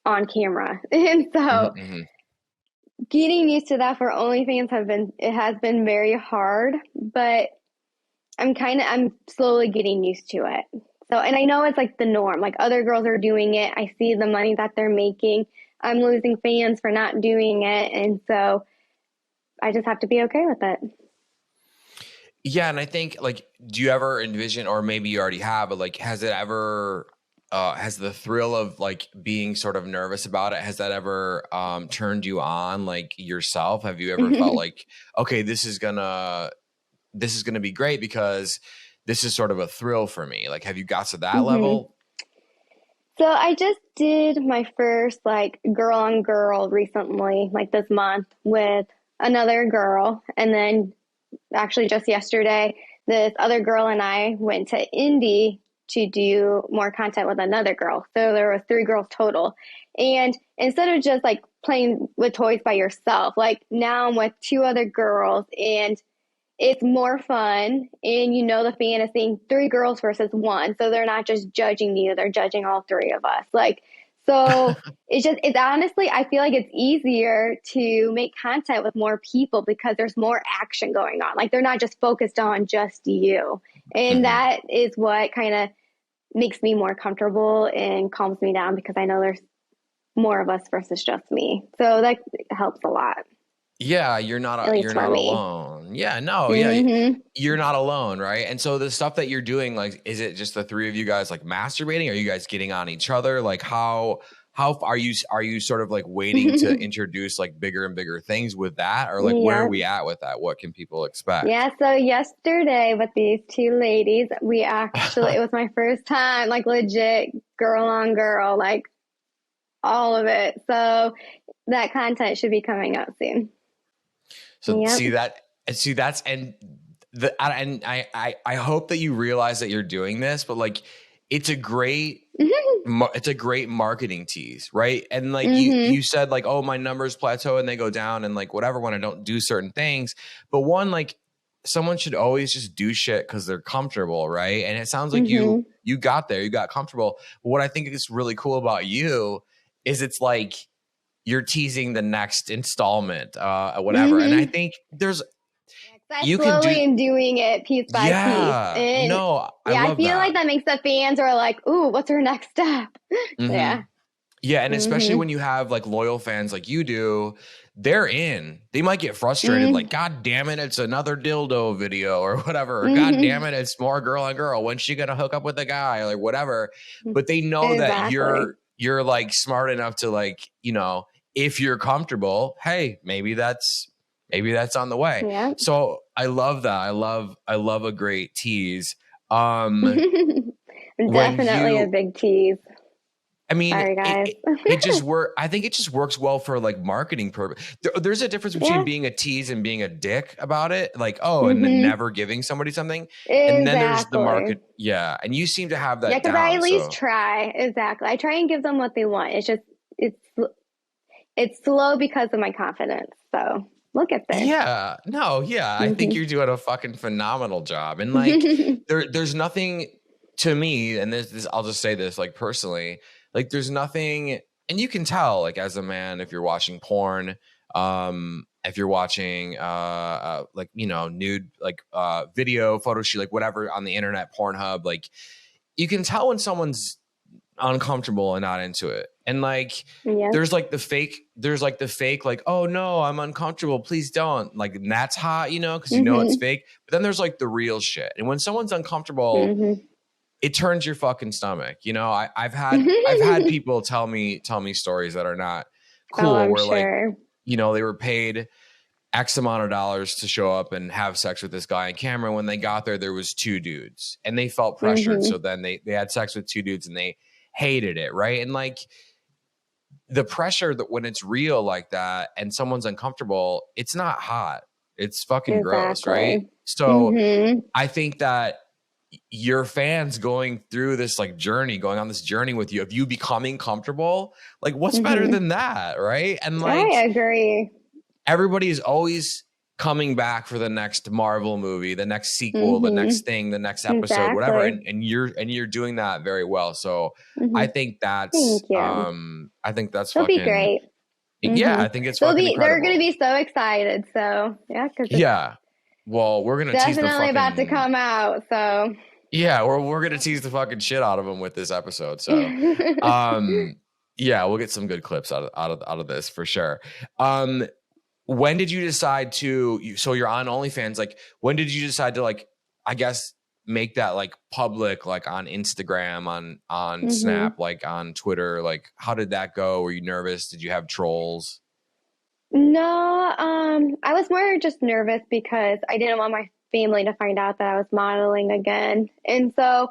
on camera. And Hmm. so Hmm. getting used to that for OnlyFans has been very hard, but I'm slowly getting used to it. So, and I know it's like the norm, like other girls are doing it. I see the money that they're making. I'm losing fans for not doing it. And so I just have to be okay with it. Yeah, and I think like, do you ever envision, or maybe you already have, but like, has it ever, has the thrill of like being sort of nervous about it, has that ever turned you on like yourself? Have you ever felt like, okay, this is gonna be great because this is sort of a thrill for me? Like, have you got to that level? So I just did my first like girl on girl recently, like this month with another girl. And then actually just yesterday, this other girl and I went to Indy to do more content with another girl. So there were three girls total. And instead of just like playing with toys by yourself, like now I'm with two other girls and it's more fun, and you know the fan is seeing three girls versus one, so they're not just judging you, they're judging all three of us. Like, so it's honestly, I feel like it's easier to make content with more people because there's more action going on. Like, they're not just focused on just you. And Mhm. that is what kind of makes me more comfortable and calms me down because I know there's more of us versus just me. So that helps a lot, Yeah, at least you're for not me. alone. Yeah, no, yeah, Hmm. you're not alone, right? And so the stuff that you're doing, like, is it just the three of you guys like masturbating? Are you guys getting on each other? Like, how are you sort of like waiting to introduce like bigger and bigger things with that, or like where are Yeah. we at with that? What can people expect? Yeah, so yesterday with these two ladies, we actually, it was my first time, like legit girl on girl, like all of it. So that content should be coming out soon. So Yep. see that, and see that's and I hope that you realize that you're doing this, but like it's a great it's a great marketing tease, right? And like Hmm. you said like, oh, my numbers plateau and they go down and like whatever when I don't do certain things. But one, like, someone should always just do shit because they're comfortable, right? And it sounds like Hmm. you got there, you got comfortable. But what I think is really cool about you is it's like you're teasing the next installment, whatever. And I Hmm. think there's I you can do slowly am doing it piece by piece. yeah, And no, I yeah, I love feel that. like that makes the fans are like, ooh, what's her next step? Hmm. Yeah. Yeah, and especially Hmm. when you have like loyal fans like you do, they're in. They might get frustrated, Hmm. like, God damn it, it's another dildo video or whatever. Or God damn Hmm. it, it's more girl on girl. When's she gonna hook up with a guy? Or like whatever. But they know that Exactly. you're like smart enough to like, if you're comfortable, hey, maybe that's on the way. Yeah. So I love that. I love a great tease. When Definitely a you big tease. I mean, Sorry, guys. it just work. I think it just works well for like marketing purpose. There's a difference between Yeah. being a tease and being a dick about it. Like, oh, and then Hmm. never giving somebody something. And then there's the Exactly. market. Yeah. And you seem to have Yeah, that because I down. at least So try. Exactly. I try and give them what they want. It's just it's it's slow because of my confidence. So we'll get there. yeah, no, yeah. I think Hmm. you're doing a fucking phenomenal job. And like there's nothing to me, and this I'll just say this like personally, like there's nothing, and you can tell like as a man if you're watching porn, if you're watching like nude like video photo shoot like whatever on the internet, Pornhub, like you can tell when someone's uncomfortable and not into it. And like Yeah. there's like the fake like, oh no, I'm uncomfortable, please don't, like, and that's hot, because it's Hmm. fake. But then there's like the real shit. And when someone's uncomfortable, Hmm. it turns your fucking stomach. I've had people tell me stories that are not Oh, cool I'm where like, sure. they were paid X amount of dollars to show up and have sex with this guy on camera. When they got there was two dudes and they felt pressured. Hmm. So then they had sex with two dudes and they hated it. Right. And like the pressure that when it's real like that and someone's uncomfortable, it's not hot. It's fucking gross. Right. Exactly. So Hmm. I think that your fans going through this like journey, going on this journey with you, of you becoming comfortable, like what's better Hmm. than that? Right. And like, I agree. everybody is always coming back for the next Marvel movie, the next sequel, the Hmm. next thing, the next episode, whatever. Exactly. And you're doing that very well. So Hmm. I think Thank you. that's They'll be fucking, great. yeah, Hmm. I think it's fucking They're gonna incredible. be so excited. So yeah, because it's Yeah. Well, we're gonna tease the definitely about to fucking come out. So yeah, we're gonna tease the fucking shit out of them with this episode. So yeah, we'll get some good clips out of this for sure. Um when did you decide so you're on OnlyFans, like when did you decide to like, I guess, make that like public, like on Instagram, on Snap, like on Twitter? Like how did that go? Were you nervous? Did you have trolls? No, I was more just nervous because I didn't want my family to find out that I was modeling again. And so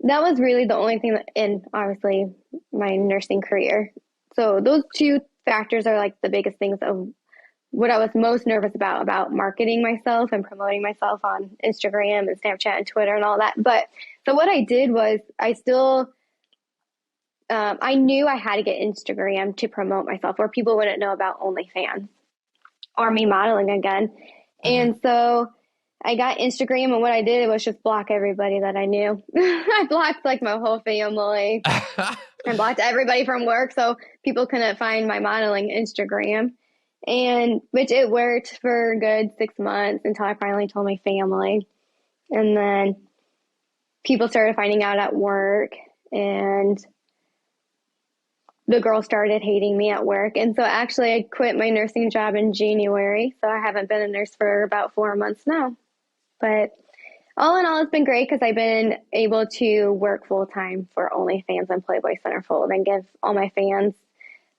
that was really the only thing in obviously my nursing career. So those two factors are like the biggest things of what I was most nervous about marketing myself and promoting myself on Instagram and Snapchat and Twitter and all that. But so what I did was I knew I had to get Instagram to promote myself or people wouldn't know about OnlyFans or me modeling again. And so I got Instagram, and what I did was just block everybody that I knew. I blocked like my whole family. I blocked everybody from work so people couldn't find my modeling Instagram. And which it worked for a good 6 months until I finally told my family. And then people started finding out at work, and the girls started hating me at work. And so actually I quit my nursing job in January. So I haven't been a nurse for about 4 months now. But all in all, it's been great because I've been able to work full time for OnlyFans and Playboy Centerfold and give all my fans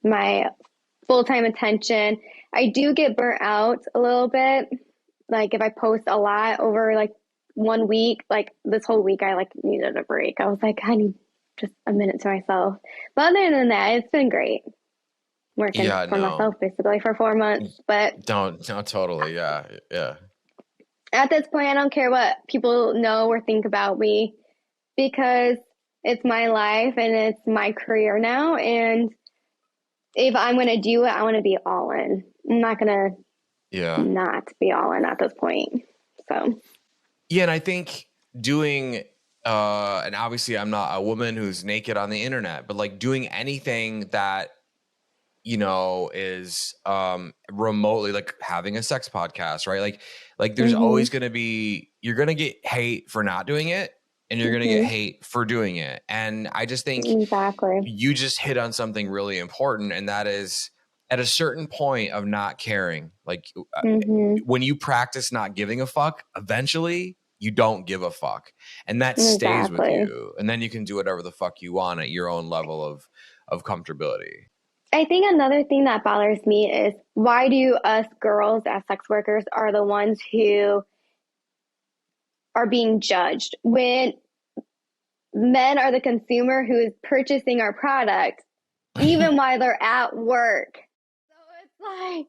my full-time attention. I do get burnt out a little bit. Like if I post a lot over like 1 week, like this whole week, I like needed a break. I was like, I need just a minute to myself. But other than that, it's been great working for myself basically for 4 months. But don't totally. Yeah. At this point, I don't care what people know or think about me because it's my life and it's my career now. And if I'm going to do it, I want to be all in. I'm not going to not be all in at this point. So. Yeah. And I think doing, and obviously I'm not a woman who's naked on the internet, but like doing anything that, you know, is remotely like having a sex podcast, right? Like there's always going to be, you're going to get hate for not doing it and you're going to get hate for doing it. And I just think you just hit on something really important. And that is at a certain point of not caring, like when you practice not giving a fuck, eventually you don't give a fuck and that stays with you. And then you can do whatever the fuck you want at your own level of comfortability. I think another thing that bothers me is why do us girls as sex workers are the ones who are being judged when men are the consumer who is purchasing our product even while they're at work. So it's like,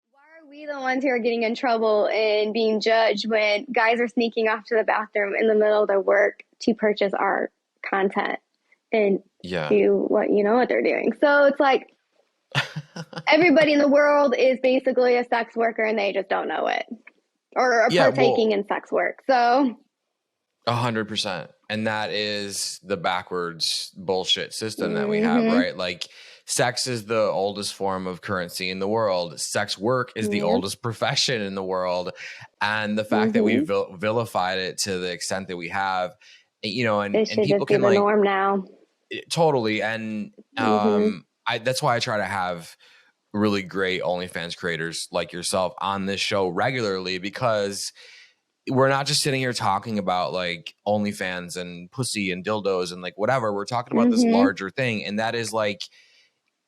why are we the ones who are getting in trouble and being judged when guys are sneaking off to the bathroom in the middle of their work to purchase our content? And do what what they're doing. So it's like everybody in the world is basically a sex worker and they just don't know it or are partaking in sex work. So 100%. And that is the backwards bullshit system that we have, right? Like sex is the oldest form of currency in the world. Sex work is the oldest profession in the world. And the fact that we vilified it to the extent that we have, and people just can be the norm now. Totally. And that's why I try to have really great OnlyFans creators like yourself on this show regularly, because we're not just sitting here talking about like OnlyFans and pussy and dildos and like whatever. We're talking about this larger thing. And that is like,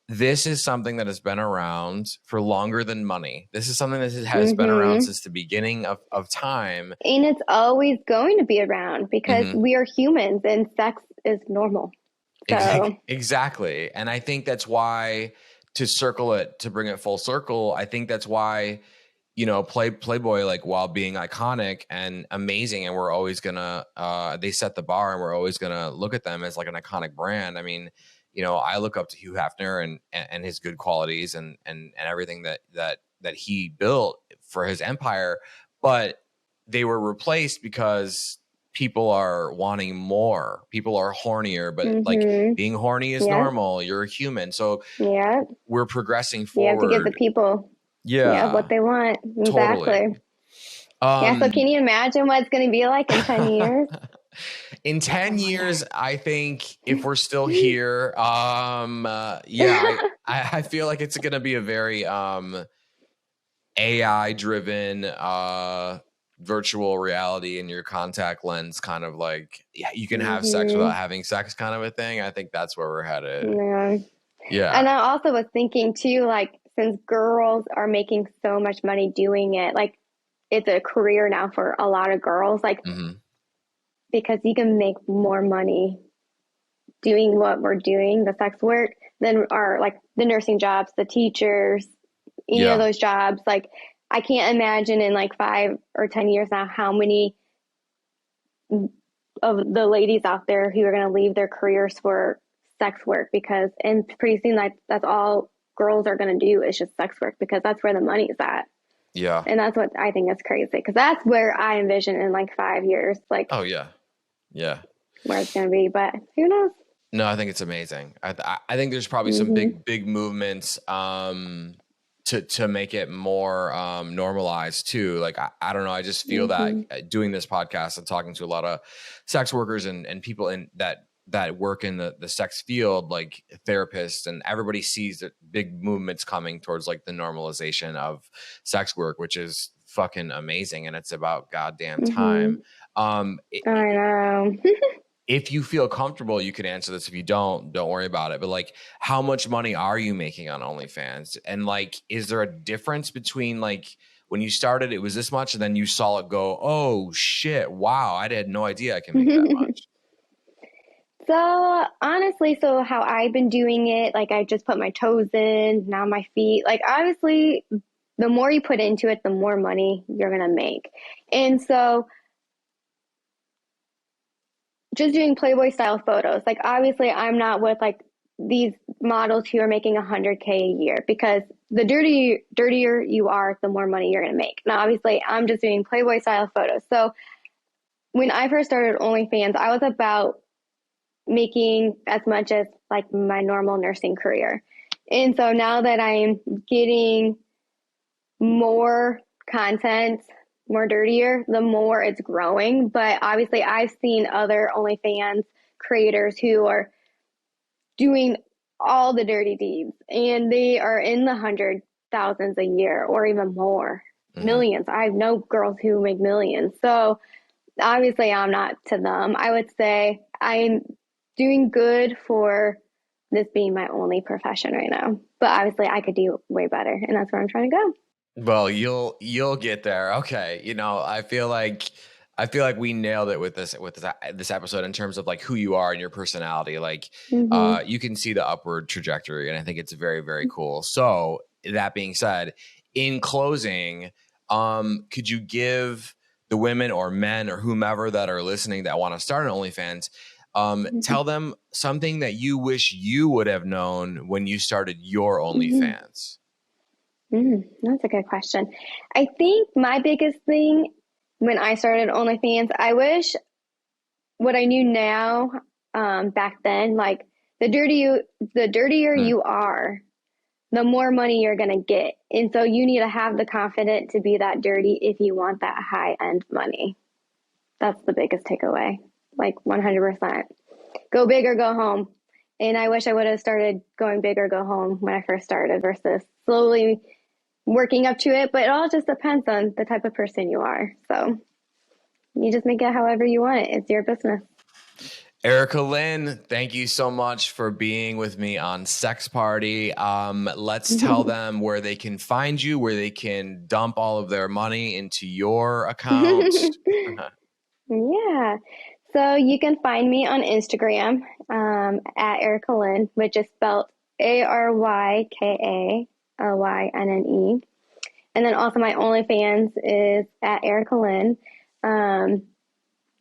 this is something that has been around for longer than money. This is something that has been around since the beginning of time. And it's always going to be around because we are humans and sex is normal. So. Exactly. And I think that's why, to bring it full circle, I think that's why, Playboy, like while being iconic and amazing, and we're always gonna, they set the bar and we're always gonna look at them as like an iconic brand. I mean, I look up to Hugh Hefner and his good qualities and everything that he built for his empire, but they were replaced because people are wanting more. People are hornier, but like being horny is normal. You're a human. So we're progressing forward. You have to give the people what they want. Exactly. Totally. So can you imagine what it's going to be like in 10 years? In 10 years, I think if we're still here, I feel like it's going to be a very, AI driven virtual reality in your contact lens, kind of like, yeah, you can have sex without having sex kind of a thing. I think that's where we're headed. Yeah. Yeah. And I also was thinking too, like, since girls are making so much money doing it, like, it's a career now for a lot of girls, like, because you can make more money doing what we're doing, the sex work, than our, like, the nursing jobs, the teachers, any of those jobs. Like, I can't imagine in like 5 or 10 years now how many of the ladies out there who are going to leave their careers for sex work, because, and pretty soon, like, that's all girls are going to do is just sex work, because that's where the money is at. Yeah. And that's what I think is crazy, because that's where I envision in like 5 years, like, oh yeah, yeah, where it's going to be. But who knows? No, I think it's amazing. I think there's probably some big movements to make it more normalized too. Like, I don't know. I just feel that doing this podcast and talking to a lot of sex workers and people in that work in the sex field, like therapists, and everybody sees that big movements coming towards like the normalization of sex work, which is fucking amazing. And it's about goddamn time. I know. If you feel comfortable, you can answer this. If you don't worry about it. But like, how much money are you making on OnlyFans? And like, is there a difference between like when you started, it was this much, and then you saw it go, oh shit, wow, I had no idea I can make that much? So honestly, so how I've been doing it, like, I just put my toes in, now my feet. Like, obviously, the more you put into it, the more money you're going to make. And so just doing Playboy style photos, like, obviously I'm not with like these models who are making $100K a year, because the dirtier you are, the more money you're going to make. Now, obviously I'm just doing Playboy style photos. So when I first started OnlyFans, I was about making as much as like my normal nursing career. And so now that I'm getting more content, more dirtier, the more it's growing. But obviously I've seen other OnlyFans creators who are doing all the dirty deeds, and they are in the hundred thousands a year or even more, millions. I know girls who make millions. So obviously I'm not to them. I would say I'm doing good for this being my only profession right now. But obviously I could do way better, and that's where I'm trying to go. Well, you'll get there. Okay. I feel like we nailed it with this episode in terms of like who you are and your personality. Like, you can see the upward trajectory, and I think it's very, very cool. So that being said, in closing, could you give the women or men or whomever that are listening that want to start an OnlyFans, tell them something that you wish you would have known when you started your OnlyFans? That's a good question. I think my biggest thing when I started OnlyFans, I wish what I knew now, back then, like, the dirtier you are, the more money you're going to get. And so you need to have the confidence to be that dirty if you want that high end money. That's the biggest takeaway. Like, 100%. Go big or go home. And I wish I would have started going big or go home when I first started versus slowly working up to it. But it all just depends on the type of person you are. So you just make it however you want it. It's your business. Aryka Lynne, thank you so much for being with me on Sex Party. Let's tell them where they can find you, where they can dump all of their money into your account. Yeah. So you can find me on Instagram at Aryka Lynne, which is spelled ARYKALYNNE. And then also my OnlyFans is at Aryka Lynne.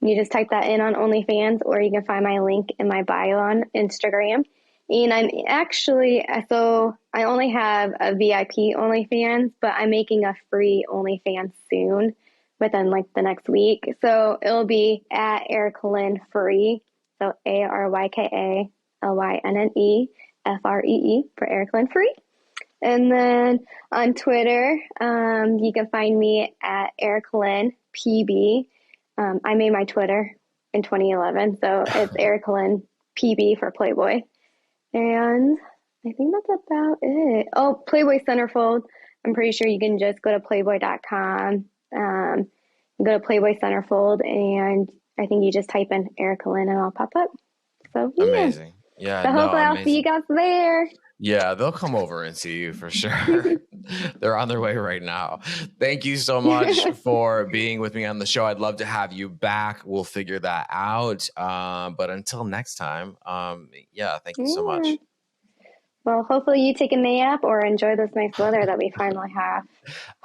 You just type that in on OnlyFans, or you can find my link in my bio on Instagram. And I'm actually, so I only have a VIP OnlyFans, but I'm making a free OnlyFans soon, within like the next week. So it'll be at Aryka Lynne Free. So ARYKALYNNE FREE for Aryka Lynne Free. And then on Twitter, you can find me at Aryka Lynne PB. I made my Twitter in 2011, so it's Aryka Lynne PB for Playboy. And I think that's about it. Oh, Playboy Centerfold. I'm pretty sure you can just go to playboy.com, go to Playboy Centerfold, and I think you just type in Aryka Lynne and I'll pop up. So yeah. Amazing. Yeah. So hopefully I'll see you guys there. Yeah, they'll come over and see you for sure. They're on their way right now. Thank you so much for being with me on the show. I'd love to have you back. We'll figure that out. But until next time, thank you so much. Well, hopefully you take a nap or enjoy this nice weather that we finally have.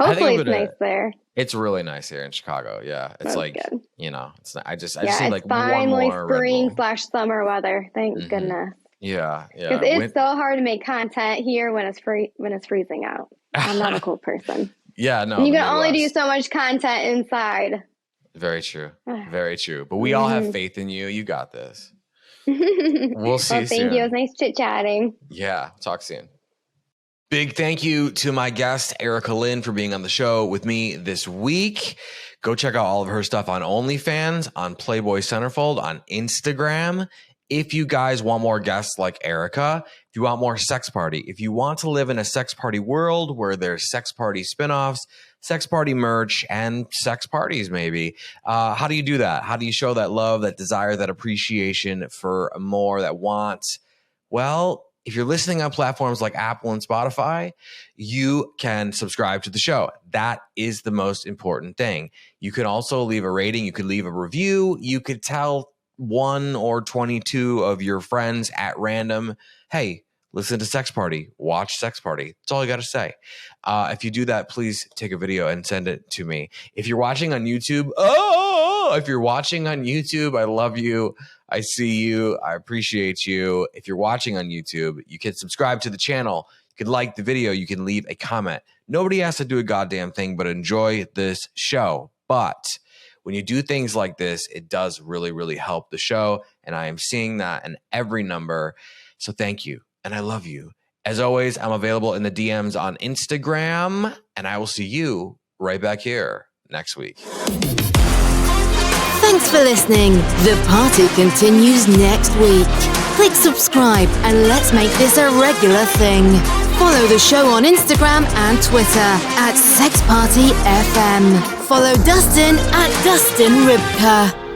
Hopefully it's nice there. It's really nice here in Chicago. Yeah, it's good. It's I just need like finally one more spring/summer weather. Thank goodness. Yeah. Because it's so hard to make content here when it's freezing out. I'm not a cold person. Yeah, no. And you can only do so much content inside. Very true. Very true. But we all have faith in you. You got this. We'll see you soon. Thank you. It was nice chit-chatting. Yeah. Talk soon. Big thank you to my guest, Aryka Lynne, for being on the show with me this week. Go check out all of her stuff on OnlyFans, on Playboy Centerfold, on Instagram. If you guys want more guests like Aryka, if you want more sex party, if you want to live in a sex party world where there's sex party spinoffs, sex party merch, and sex parties maybe, how do you do that? How do you show that love, that desire, that appreciation for more, that want? Well, if you're listening on platforms like Apple and Spotify, you can subscribe to the show. That is the most important thing. You can also leave a rating. You could leave a review. You could tell 1 or 22 of your friends at random, hey, listen to Sex Party, watch Sex Party. That's all you got to say. If you do that, please take a video and send it to me. If you're watching on YouTube, I love you. I see you. I appreciate you. If you're watching on YouTube, you can subscribe to the channel. You can like the video. You can leave a comment. Nobody has to do a goddamn thing but enjoy this show. But when you do things like this, it does really, really help the show. And I am seeing that in every number. So thank you. And I love you. As always, I'm available in the DMs on Instagram. And I will see you right back here next week. Thanks for listening. The party continues next week. Click subscribe and let's make this a regular thing. Follow the show on Instagram and Twitter @SexPartyFM. Follow Dustin @DustinRybka.